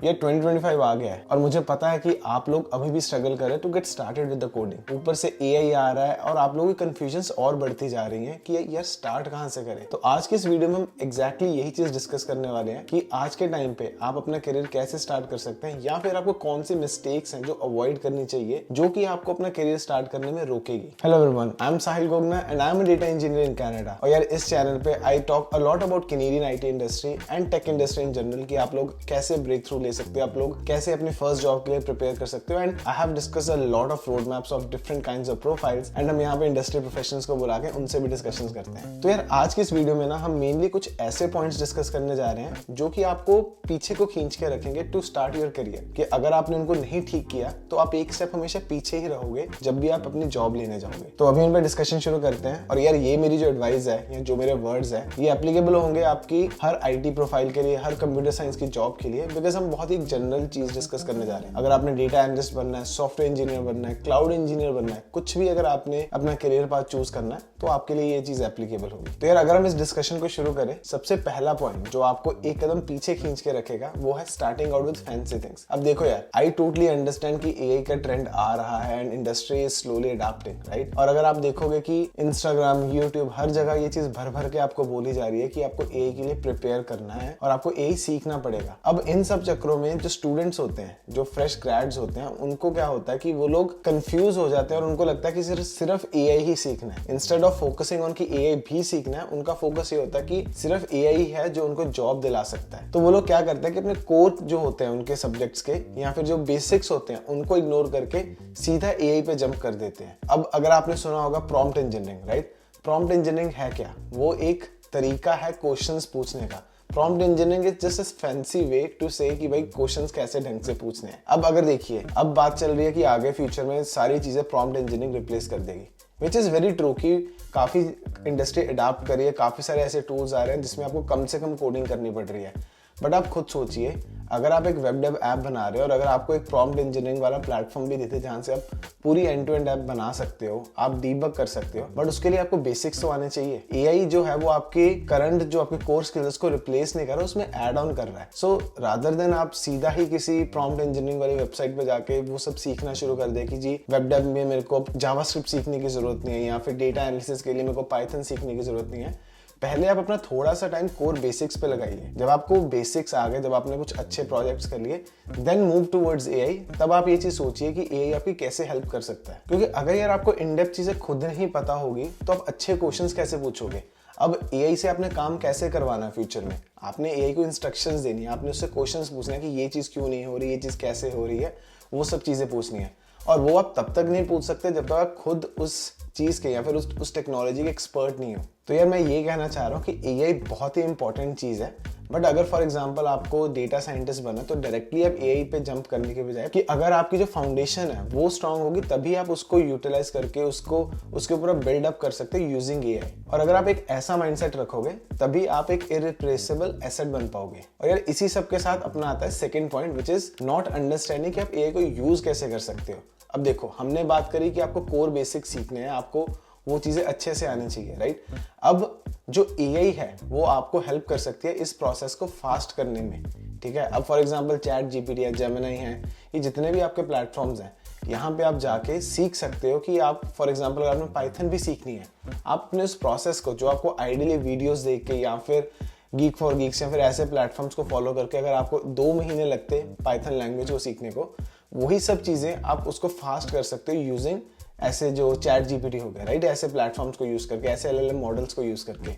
ये 2025 आ गया है और मुझे पता है कि आप लोग अभी भी स्ट्रगल कर रहे हैं to get started with the coding. ऊपर से एआई आ रहा है और आप लोगों की कंफ्यूजन्स और बढ़ती जा रही हैं कि यार स्टार्ट कहाँ से करें। तो आज की इस वीडियो में हम एग्जैक्टली यही चीज डिस्कस करने वाले हैं कि आज के टाइम पे आप अपना करियर कैसे स्टार्ट कर सकते हैं या फिर आपको कौन सी मिस्टेक्स हैं जो अवॉइड करनी चाहिए जो कि आपको अपना करियर स्टार्ट करने में रोकेगी। Hello everyone, I am Sahil Gogna and I am a data engineer in Canada. और यार इस चैनल पे I talk a lot about Canadian IT industry and tech industry in general कि आप लोग कैसे ब्रेक थ्रू ले सकते हो, आप लोग कैसे अपनी फर्स्ट जॉब के लिए प्रिपेयर कर सकते हो। And I have discuss a lot of road maps of different kinds of profiles and हम यहाँ पे इंडस्ट्री प्रोफेशनल्स को बुला के उनसे भी डिस्कशंस करते हैं। तो यार आज की इस वीडियो में ना हम मेनली कुछ ऐसे पॉइंट्स डिस्कस करने जा रहे हैं जो कि आपको पीछे को खींच के रखेंगे टू स्टार्ट योर करियर, कि अगर आपने उनको नहीं ठीक किया तो आप एक स्टेप हमेशा पीछे ही रहोगे जब भी आप अपनी जॉब लेने जाओगे। तो अभी इन पर डिस्कशन शुरू करते हैं। और यार ये मेरी जो एडवाइस है या जो मेरे वर्ड्स है ये एप्लीकेबल होंगे आपकी हर आईटी प्रोफाइल के लिए, हर कंप्यूटर साइंस की जॉब के लिए, बिकॉज हम बहुत ही जनरल चीज डिस्कस करने जा रहे हैं। अगर आपने डेटा एनालिस्ट बनना है, सॉफ्टवेयर इंजीनियर बनना है, क्लाउड इंजीनियर बनना है, कुछ भी अगर आपने अपना करियर पाथ चूज करना है तो आपके लिए ये चीज एप्लीकेबल होगी। तो यार अगर हम इस डिस्कशन को शुरू करें, सबसे पहला पॉइंट जो आपको एक कदम पीछे खींच के रखेगा वो है starting out with fancy things. अब देखो यार, आई टोटली अंडरस्टैंड कि एआई का ट्रेंड आ रहा है and industry is slowly adopting, right. और अगर आप देखोगे कि इंस्टाग्राम, यूट्यूब, हर जगह ये चीज भर भर के आपको बोली जा रही है कि आपको एआई के लिए प्रिपेयर करना है और आपको एआई सीखना पड़ेगा। अब इन सब चक्करों में जो स्टूडेंट्स होते हैं, जो फ्रेश ग्रेड्स होते हैं, उनको क्या होता है कि वो लोग कंफ्यूज हो जाते हैं और उनको लगता है कि सिर्फ एआई ही सीखना है। इंस्टेड ऑफ फोकसिंग ऑन कि एआई भी सीखना है, उनका फोकस ये होता है कि सिर्फ एआई है जो उनको जॉब दिला सकता है। तो वो लोग क्या करते हैं कि अपने कोर जो होते हैं उनके सब्जेक्ट्स के या फिर जो बेसिक्स होते हैं उनको इग्नोर करके सीधा एआई पे जंप कर देते हैं। अब अगर आपने सुना होगा prompt engineering, right. Prompt engineering है क्या? वो एक तरीका है क्वेश्चंस पूछने का। Prompt engineering is just a fancy way to say कि भाई क्वेश्चंस कैसे ढंग से पूछने हैं। अब अगर देखिए, अब बात चल रही है कि आगे फ्यूचर में सारी चीजें प्रॉम्प्ट इंजीनियरिंग रिप्लेस कर देगी, विच इज वेरी ट्रू कि काफी इंडस्ट्री अडॉप्ट करी है, काफी सारे ऐसे टूल्स आ रहे हैं जिसमें आपको कम से कम कोडिंग करनी पड़ रही है। बट आप खुद सोचिए, अगर आप एक वेब डेव ऐप बना रहे हो और अगर आपको एक प्रॉम्प्ट इंजीनियरिंग वाला प्लेटफॉर्म भी देते जहां से आप पूरी एंड टू एंड ऐप बना सकते हो, आप डीबग कर सकते हो, बट उसके लिए आपको बेसिक्स तो आने चाहिए। एआई जो है वो आपके करंट जो आपके कोर स्किल्स को रिप्लेस नहीं कर रहा, उसमें ऐड ऑन कर रहा है। सो रादर देन आप सीधा ही किसी प्रॉम्प्ट इंजीनियरिंग वाली वेबसाइट पे जाके वो सब सीखना शुरू कर दे कि जी वेब डेव में मेरे को जावास्क्रिप्ट सीखने की जरूरत नहीं है या फिर डेटा एनालिसिस के लिए मेरे को पाइथन सीखने की जरूरत नहीं है। पहले आप अपना थोड़ा सा टाइम कोर बेसिक्स पे लगाइए। जब आपको बेसिक्स आ गए, जब आपने कुछ अच्छे प्रोजेक्ट्स कर लिए, देन मूव टुवर्ड्स एआई। तब आप ये चीज सोचिए कि एआई आपकी कैसे हेल्प कर सकता है, क्योंकि अगर यार आपको इन डेप्थ चीजें खुद नहीं पता होगी तो आप अच्छे क्वेश्चंस कैसे पूछोगे। अब एआई से आपने काम कैसे करवाना है फ्यूचर में, आपने एआई को इंस्ट्रक्शंस देनी है, आपने उससे क्वेश्चंस पूछना है कि ये चीज क्यों नहीं हो रही, ये चीज कैसे हो रही है, वो सब चीजें पूछनी है। और वो आप तब तक नहीं पूछ सकते जब तक आप खुद उस चीज के या फिर उस टेक्नोलॉजी के एक्सपर्ट नहीं हो। तो यार मैं ये कहना चाह रहा हूँ कि एआई बहुत ही इंपॉर्टेंट चीज है, बट अगर फॉर एग्जांपल आपको डेटा साइंटिस्ट बना तो डायरेक्टली आप एआई पे जंप करने के बजाय कि अगर आपकी जो फाउंडेशन है वो स्ट्रांग होगी तभी आप उसको यूटिलाइज करके उसके ऊपर बिल्डअप कर सकते हो यूजिंग एआई। और अगर आप एक ऐसा माइंडसेट रखोगे तभी आप एक इरिप्लेसेबल एसेट बन पाओगे। और यार इसी सब के साथ अपना आता है second point, which is not understanding कि आप एआई को यूज कैसे कर सकते हो। अब देखो, हमने बात करी कि आपको कोर बेसिक सीखने हैं, आपको वो चीजें अच्छे से आनी चाहिए, राइट। अब जो एआई है वो आपको हेल्प कर सकती है इस प्रोसेस को फास्ट करने में, ठीक है। अब फॉर एग्जांपल चैट जीपीटी है, जेमिनी है, ये जितने भी आपके प्लेटफॉर्म्स हैं, यहाँ पे आप जाके सीख सकते हो कि आप फॉर एग्जांपल अगर आपने पाइथन भी सीखनी है, आप अपने उस प्रोसेस को जो आपको आइडियली वीडियोस देख के या फिर गीक फॉर गीक्स या फिर ऐसे प्लेटफॉर्म्स को फॉलो करके अगर आपको 2 महीने लगते पाइथन लैंग्वेज को सीखने को, वही सब चीजें आप उसको फास्ट कर सकते हो यूजिंग ऐसे जो चैट जीपीटी हो गया, राइट, ऐसे प्लेटफॉर्म्स को यूज करके, ऐसे एलएलएम मॉडल्स को यूज करके।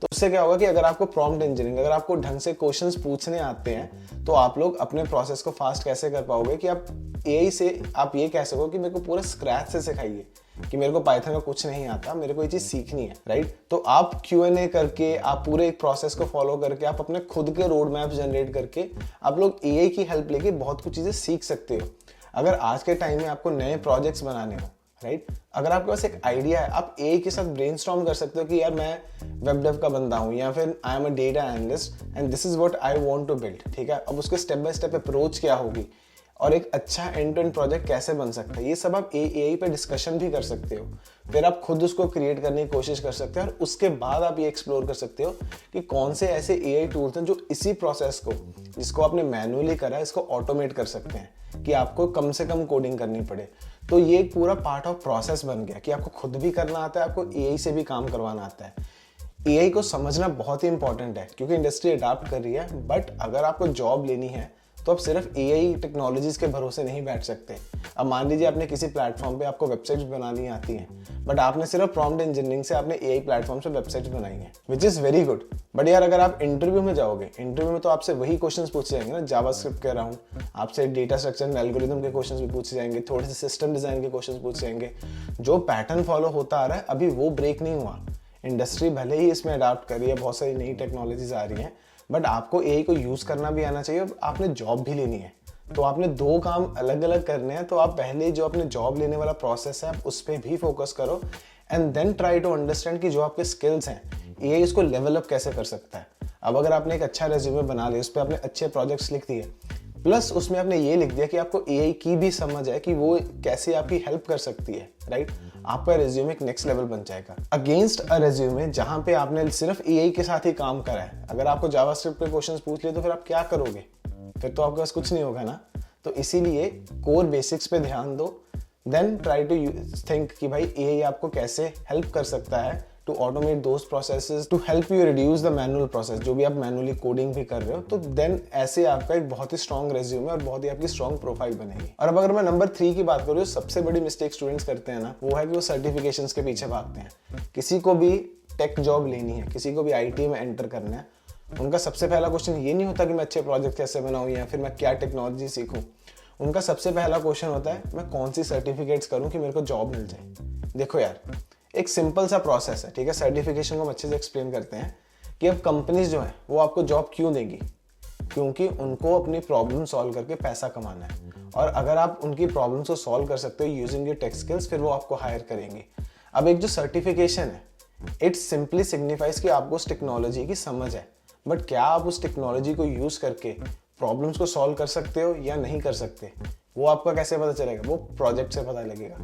तो उससे क्या होगा कि अगर आपको प्रॉम्प्ट इंजीनियरिंग, अगर आपको ढंग से क्वेश्चंस पूछने आते हैं तो आप लोग अपने प्रोसेस को फास्ट कैसे कर पाओगे कि आप एआई से आप ये कह सको कि मेरे को पूरा स्क्रैच से सिखाइए, कि मेरे को पाइथन का कुछ नहीं आता, मेरे को ये चीज सीखनी है, राइट। तो आप Q&A करके, आप पूरे एक प्रोसेस को फॉलो करके, आप अपने खुद के रोड मैप जनरेट करके आप लोग एआई की हेल्प लेके बहुत कुछ चीजें सीख सकते हो। अगर आज के टाइम में आपको नए प्रोजेक्ट्स बनाने हो, राइट, अगर आपके पास एक आइडिया है, आप एआई के साथ ब्रेनस्टॉर्म कर सकते हो कि यार मैं वेब डेव का बंदा हूँ या फिर I am a data analyst and this is what I want to build, ठीक है। अब उसके स्टेप बाय स्टेप अप्रोच क्या होगी और एक अच्छा एंड टू एंड प्रोजेक्ट कैसे बन सकता है, ये सब आप एआई पे डिस्कशन भी कर सकते हो। फिर आप खुद उसको क्रिएट करने की कोशिश कर सकते हो और उसके बाद आप ये एक्सप्लोर कर सकते हो कि कौन से ऐसे एआई टूल्स हैं जो इसी प्रोसेस को, जिसको आपने मैनुअली करा है, इसको ऑटोमेट कर सकते हैं कि आपको कम से कम कोडिंग करनी पड़े। तो ये एक पूरा पार्ट ऑफ प्रोसेस बन गया कि आपको खुद भी करना आता है, आपको एआई से भी काम करवाना आता है। एआई को समझना बहुत ही इंपॉर्टेंट है क्योंकि इंडस्ट्री अडाप्ट कर रही है। बट अगर आपको जॉब लेनी है तो आप सिर्फ एआई टेक्नोलॉजीज के भरोसे नहीं बैठ सकते। अब मान लीजिए आपने किसी प्लेटफॉर्म पे आपको वेबसाइट्स बनानी आती हैं, बट आपने सिर्फ प्रॉम्प्ट इंजीनियरिंग से आपने एआई प्लेटफॉर्म से वेबसाइट्स बनाई हैं, which is very good. But यार अगर आप इंटरव्यू में जाओगे, इंटरव्यू में तो आपसे वही क्वेश्चंस पूछे जाएंगे ना, जावास्क्रिप्ट के अराउंड, आपसे डेटा स्ट्रक्चर एंड एल्गोरिथम के क्वेश्चंस भी पूछे जाएंगे, थोड़े से सिस्टम डिजाइन के क्वेश्चंस पूछे जाएंगे। जो पैटर्न फॉलो होता आ रहा है अभी वो ब्रेक नहीं हुआ। इंडस्ट्री भले ही इसमें अडाप्ट कर रही है, बहुत सारी नई टेक्नोलॉजीज आ रही हैं, बट आपको एआई को यूज करना भी आना चाहिए और आपने जॉब भी लेनी है। तो आपने दो काम अलग अलग करने हैं। तो आप पहले जो अपने जॉब लेने वाला प्रोसेस है आप उस पर भी फोकस करो and then try to understand कि जो आपके स्किल्स हैं एआई इसको लेवल अप कैसे कर सकता है। अब अगर आपने एक अच्छा रेज्यूमे बना लिया, उस पर आपने अच्छे प्रोजेक्ट्स लिख दिए, प्लस उसमें आपने ये लिख दिया कि आपको एआई की भी समझ है कि वो कैसे आपकी हेल्प कर सकती है, राइट, आपका रेज्यूमे एक नेक्स्ट लेवल बन जाएगा अगेंस्ट अ रेज्यूमे जहां पे आपने सिर्फ एआई के साथ ही काम करा है। अगर आपको जावास्क्रिप्ट पे क्वेश्चंस पूछ लिए तो फिर आप क्या करोगे, फिर तो आपके पास कुछ नहीं होगा ना। तो इसीलिए कोर बेसिक्स पे ध्यान दो, देन ट्राई टू थिंक कि भाई एआई आपको कैसे हेल्प कर सकता है to automate those processes, to help you reduce the manual process, जो भी आप मैनुअली कोडिंग भी कर रहे हो। तो देन ऐसे आपका एक बहुत ही स्ट्रॉन्ग रेज्यूमे और बहुत ही आपकी स्ट्रॉन्ग प्रोफाइल बनेगी। और अब अगर मैं नंबर 3 की बात करूँ, सबसे बड़ी मिस्टेक स्टूडेंट्स करते हैं ना, वो है कि वो सर्टिफिकेशंस के पीछे भागते हैं। किसी को भी टेक जॉब लेनी है, किसी को भी आईटी में एंटर करना है, उनका सबसे पहला क्वेश्चन ये नहीं होता कि मैं अच्छे प्रोजेक्ट कैसे बनाऊं या फिर मैं क्या टेक्नोलॉजी सीखूं। उनका सबसे पहला क्वेश्चन होता है मैं कौन सी सर्टिफिकेट्स करूं कि मेरे को जॉब मिल जाए। देखो यार, एक सिंपल सा प्रोसेस है, ठीक है। सर्टिफिकेशन को हम अच्छे से एक्सप्लेन करते हैं कि अब कंपनीज जो है वो आपको जॉब क्यों देगी, क्योंकि उनको अपनी प्रॉब्लम सॉल्व करके पैसा कमाना है। और अगर आप उनकी प्रॉब्लम्स को सॉल्व कर सकते हो यूजिंग योर टेक स्किल्स, फिर वो आपको हायर करेंगे। अब एक जो सर्टिफिकेशन है, इट सिंपली सिग्निफाइज कि आपको उस टेक्नोलॉजी की समझ है, बट क्या आप उस टेक्नोलॉजी को यूज करके प्रॉब्लम्स को सॉल्व कर सकते हो या नहीं कर सकते, वो आपका कैसे पता चलेगा, वो प्रोजेक्ट से पता लगेगा।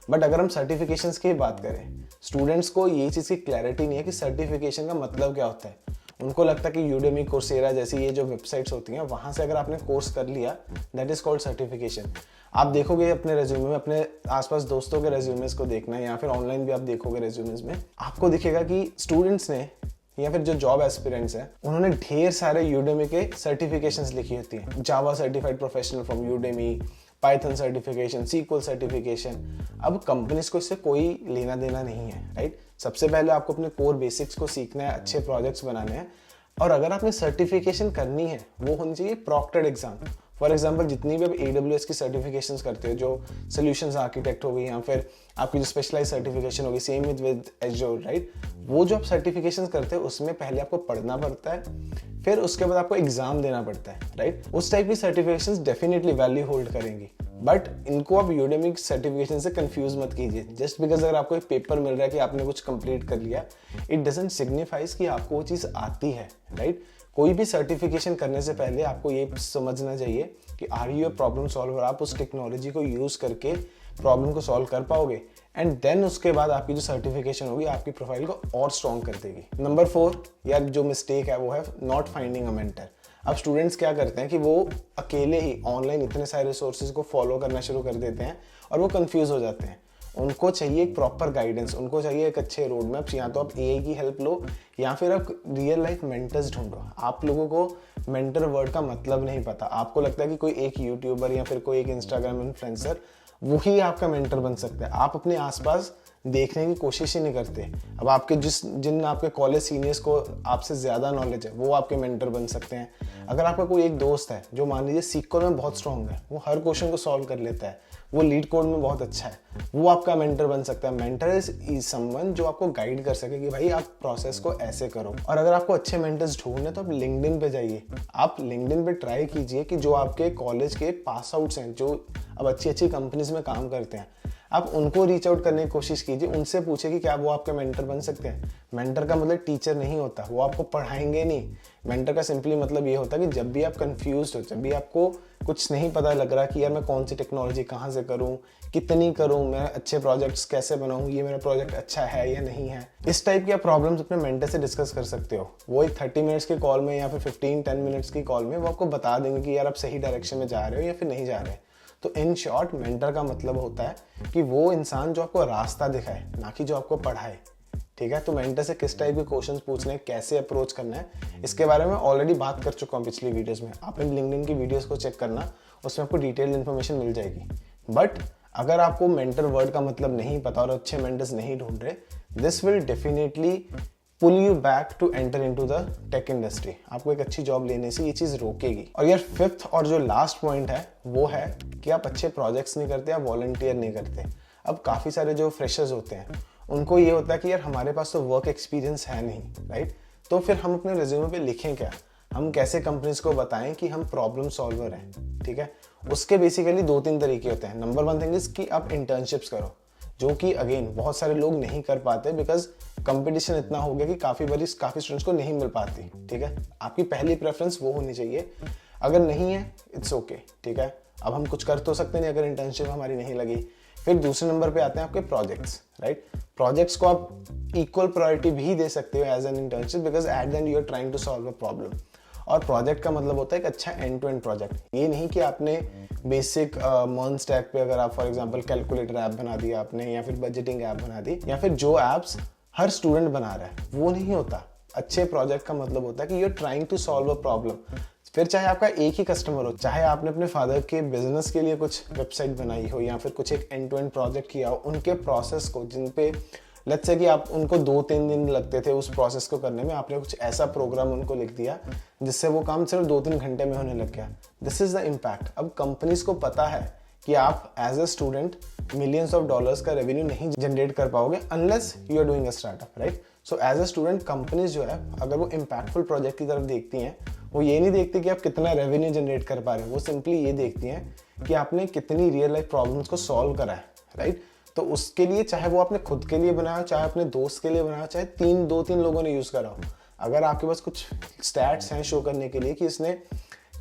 बट अगर हम सर्टिफिकेशंस की बात करें, स्टूडेंट्स को ये चीज़ की क्लैरिटी नहीं है कि सर्टिफिकेशन का मतलब क्या होता है। उनको लगता है कि यूडेमी, कोर्सेरा जैसी ये जो वेबसाइट्स होती हैं, वहां से अगर आपने कोर्स कर लिया, दैट इज कॉल्ड सर्टिफिकेशन। आप देखोगे अपने रेज्यूमे में, अपने आसपास दोस्तों के रेज्यूमेस को देखना है या फिर ऑनलाइन भी आप देखोगे रेज्यूमेस में, आपको दिखेगा कि स्टूडेंट्स ने या फिर जो जॉब एस्पिरेंट्स हैं उन्होंने ढेर सारे यूडेमी के सर्टिफिकेशंस लिखी होती हैं। Java certified professional from Udemy, Python certification, SQL certification. अब कंपनीज को इससे कोई लेना देना नहीं है, राइट। सबसे पहले आपको अपने कोर बेसिक्स को सीखना है, अच्छे प्रोजेक्ट्स बनाने हैं। और अगर आपने सर्टिफिकेशन करनी है वो होनी चाहिए प्रॉक्टेड एग्जाम। फॉर एग्जाम्पल, जितनी भी आप AWS की सर्टिफिकेशंस करते हो, जो सोल्यूशंस आर्किटेक्ट हो गई या फिर आपकी जो स्पेशलाइज सर्टिफिकेशन होगी, सेम विद एज़्योर, राइट, वो जो आप सर्टिफिकेशंस करते हो उसमें पहले आपको पढ़ना पड़ता है, फिर उसके बाद आपको एग्जाम देना पड़ता है, राइट। उस टाइप की सर्टिफिकेशंस डेफिनेटली वैल्यू होल्ड करेंगी, बट इनको आप यूडेमी सर्टिफिकेशन से कंफ्यूज मत कीजिए। जस्ट बिकॉज अगर आपको एक पेपर मिल रहा है कि आपने कुछ कंप्लीट कर लिया, इट डजंट सिग्निफाइज कि आपको वो चीज़ आती है, राइट। कोई भी सर्टिफिकेशन करने से पहले आपको ये समझना चाहिए कि are you a problem solver, आप उस टेक्नोलॉजी को यूज करके प्रॉब्लम को सॉल्व कर पाओगे, एंड देन उसके बाद आपकी जो सर्टिफिकेशन होगी आपकी प्रोफाइल को और स्ट्रॉन्ग कर देगी। नंबर 4 यार जो मिस्टेक है वो है नॉट फाइंडिंग अ मेंटर। अब स्टूडेंट्स क्या करते हैं कि वो अकेले ही ऑनलाइन इतने सारे रिसोर्सेज को फॉलो करना शुरू कर देते हैं और वो कंफ्यूज हो जाते हैं। उनको चाहिए एक प्रॉपर गाइडेंस, उनको चाहिए एक अच्छे रोड मैप्स। या तो आप एआई की हेल्प लो या फिर आप रियल लाइफ मेंटर्स ढूंढो। आप लोगों को मेंटर वर्ड का मतलब नहीं पता, आपको लगता है कि कोई एक यूट्यूबर या फिर कोई एक इंस्टाग्राम इन्फ्लुएंसर वही आपका मेंटर बन सकता है। आप अपने आसपास देखने की कोशिश ही नहीं करते। अब आपके जिन आपके कॉलेज सीनियर्स को आपसे ज़्यादा नॉलेज है वो आपके मेंटर बन सकते हैं। अगर आपका कोई एक दोस्त है जो मान लीजिए सीक्वल में बहुत स्ट्रॉन्ग है, वो हर क्वेश्चन को सॉल्व कर लेता है, वो लीड कोड में बहुत अच्छा है, वो आपका मेंटर बन सकता है। मेंटर इज समवन जो आपको गाइड कर सके कि भाई आप प्रोसेस को ऐसे करो। और अगर आपको अच्छे मेंटर्स ढूंढने तो आप लिंक्डइन पे जाइए। आप लिंक्डइन पे ट्राई कीजिए कि जो आपके कॉलेज के पास आउट्स हैं, जो अब अच्छी अच्छी कंपनीज में काम करते हैं, आप उनको रीच आउट करने की कोशिश कीजिए, उनसे पूछे कि क्या वो आपके मेंटर बन सकते हैं। मेंटर का मतलब टीचर नहीं होता, वो आपको पढ़ाएंगे नहीं। मेंटर का सिंपली मतलब ये होता है कि जब भी आप कंफ्यूज हो, जब भी आपको कुछ नहीं पता लग रहा कि यार मैं कौन सी टेक्नोलॉजी कहाँ से करूँ, कितनी करूँ, मैं अच्छे प्रोजेक्ट्स कैसे बनाऊँ, ये मेरा प्रोजेक्ट अच्छा है या नहीं है, इस टाइप की आप प्रॉब्लम्स अपने मेंटर से डिस्कस कर सकते हो। वो एक 30 मिनट्स की कॉल में या फिर 15-10 मिनट्स की कॉल में वो आपको बता देंगे कि यार आप सही डायरेक्शन में जा रहे हो या फिर नहीं जा रहे। तो इन शॉर्ट मेंटर का मतलब होता है कि वो इंसान जो आपको रास्ता दिखाए, ना कि जो आपको पढ़ाए। ठीक है, तो मेंटर से किस टाइप के क्वेश्चंस पूछने हैं, कैसे अप्रोच करना है, इसके बारे में ऑलरेडी बात कर चुका हूँ पिछली वीडियोस में। आप इन लिंक्डइन की वीडियोस को चेक करना, उसमें आपको डिटेल्ड इन्फॉर्मेशन मिल जाएगी। बट अगर आपको मेंटर वर्ड का मतलब नहीं पता और अच्छे मेंटर्स नहीं ढूंढ रहे, this will definitely pull you back to enter into the tech industry. आपको एक अच्छी जॉब लेने से ये चीज रोकेगी। और यार फिफ्थ और जो लास्ट पॉइंट है वो है कि आप अच्छे प्रोजेक्ट्स नहीं करते, आप वॉलंटियर नहीं करते। अब काफी सारे जो फ्रेशर्स होते हैं उनको ये होता है कि यार हमारे पास तो वर्क एक्सपीरियंस है नहीं, राइट? तो फिर हम अपने रिज्यूमे पे लिखें क्या, हम कैसे कंपनीज को बताएं कि हम प्रॉब्लम सॉल्वर हैं। ठीक है, उसके बेसिकली 2-3 तरीके होते हैं। नंबर 1 थिंग इज कि आप इंटर्नशिप्स करो, जो कि अगेन बहुत सारे लोग नहीं कर पाते बिकॉज कंपटीशन इतना हो गया कि काफी स्टूडेंट्स को नहीं मिल पाती। ठीक है, आपकी पहली प्रेफरेंस वो होनी चाहिए। अगर नहीं है इट्स ओके, ठीक है, अब हम कुछ कर तो सकते नहीं अगर इंटर्नशिप हमारी नहीं लगी। फिर दूसरे नंबर पे आते हैं आपके प्रोजेक्ट्स, राइट? प्रोजेक्ट्स को आप इक्वल प्रायोरिटी भी दे सकते हो as an internship because at the end you are trying to solve a problem. और प्रोजेक्ट का मतलब होता है एक अच्छा एंड टू एंड प्रोजेक्ट। ये नहीं कि आपने बेसिक मर्न स्टैक पे अगर आप फॉर एग्जांपल कैलकुलेटर ऐप बना दिया आपने, या फिर बजटिंग ऐप बना दी, या फिर जो एप्स हर स्टूडेंट बना रहा है, वो नहीं होता। अच्छे प्रोजेक्ट का मतलब होता है कि you are trying to solve a problem. फिर चाहे आपका एक ही कस्टमर हो, चाहे आपने अपने फादर के बिजनेस के लिए कुछ वेबसाइट बनाई हो या फिर कुछ एक एंड टू एंड प्रोजेक्ट किया हो, उनके प्रोसेस को जिन पे लेट्स से कि आप उनको 2-3 दिन लगते थे उस प्रोसेस को करने में, आपने कुछ ऐसा प्रोग्राम उनको लिख दिया जिससे वो काम सिर्फ 2-3 घंटे में होने लग गया। This is the impact. अब कंपनीज को पता है कि आप as a student millions of dollars का रेवेन्यू नहीं जनरेट कर पाओगे unless you are doing a startup, right? So as a student companies जो है अगर वो इम्पैक्टफुल प्रोजेक्ट की तरफ देखती हैं, वो ये नहीं देखती कि आप कितना रेवेन्यू जनरेट कर पा रहे हो, वो सिंपली ये देखती हैं कि आपने कितनी रियल लाइफ प्रॉब्लम्स को सॉल्व करा है, राइट? तो उसके लिए चाहे वो आपने खुद के लिए बनाया, चाहे अपने दोस्त के लिए बनाया, चाहे 2-3 लोगों ने यूज करा हो, अगर आपके पास कुछ स्टैट्स हैं शो करने के लिए कि इसने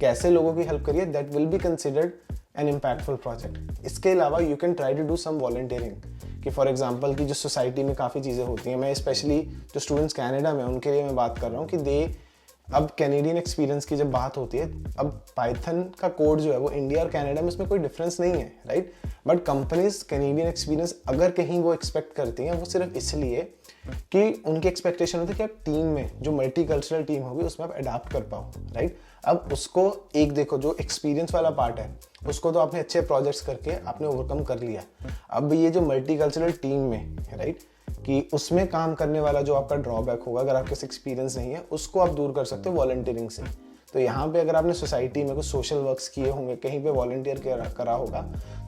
कैसे लोगों की हेल्प करी है, that will be considered an impactful project. इसके अलावा you can try to do some volunteering कि फॉर एग्जांपल कि जो सोसाइटी में काफ़ी चीज़ें होती हैं, मैं स्पेशली जो स्टूडेंट्स कनाडा में उनके लिए मैं बात कर रहा हूँ कि दे अब कैनेडियन एक्सपीरियंस की जब बात होती है, अब पाइथन का कोड जो है वो इंडिया और कनाडा में उसमें कोई डिफरेंस नहीं है, right? But companies Canadian experience अगर कहीं वो एक्सपेक्ट करती हैं, वो सिर्फ इसलिए कि उनकी एक्सपेक्टेशन होती है कि आप टीम में जो मल्टीकल्चरल टीम होगी उसमें आप अडाप्ट कर पाओ, राइट? अब उसको एक देखो, जो एक्सपीरियंस वाला पार्ट है उसको तो आपने अच्छे प्रोजेक्ट्स करके आपने ओवरकम कर लिया। अब ये जो मल्टीकल्चरल टीम में, राइट, कि उसमें काम करने वाला जो आपका ड्रॉबैक होगा अगर आपके पास एक्सपीरियंस नहीं है, उसको आप दूर कर सकते हो वॉलंटियरिंग से। तो यहाँ पे अगर आपने सोसाइटी में कुछ सोशल वर्क्स किए होंगे, कहीं पे वॉलंटियर करा होगा,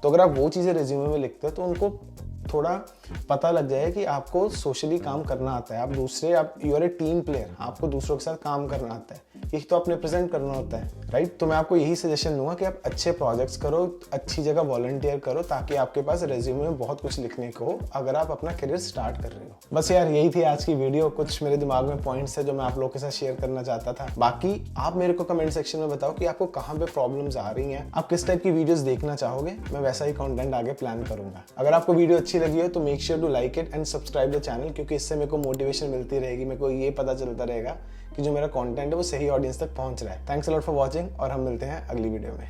तो अगर आप वो चीज़ें रिज्यूमे में लिखते हो तो उनको थोड़ा पता लग जाए कि आपको सोशली काम करना आता है, आप you are a team player, आपको दूसरों के साथ काम करना आता है, एक तो आपने प्रेजेंट करना होता है, राइट? तो मैं आपको यही सजेशन दूंगा कि आप अच्छे प्रोजेक्ट्स करो, अच्छी जगह वॉलंटियर करो, ताकि आपके पास रेज्यूमे में बहुत कुछ लिखने को हो अगर आप अपना करियर स्टार्ट कर रहे हो। बस यार यही थी आज की वीडियो। कुछ मेरे दिमाग में पॉइंट्स है जो मैं आप लोगों के साथ शेयर करना चाहता था। बाकी आप मेरे को कमेंट सेक्शन में बताओ कि आपको कहाँ पे प्रॉब्लम्स आ रही हैं, आप किस टाइप की वीडियोस देखना चाहोगे, मैं वैसा ही कंटेंट आगे प्लान करूंगा। अगर आपको वीडियो अच्छी लगी हो तो make sure to like it and subscribe the channel, क्योंकि इससे मेरे को मोटिवेशन मिलती रहेगी, मेरे को ये पता चलता रहेगा कि जो मेरा कंटेंट है वो सही ऑडियंस तक पहुंच रहा है। Thanks a lot for watching और हम मिलते हैं अगली वीडियो में।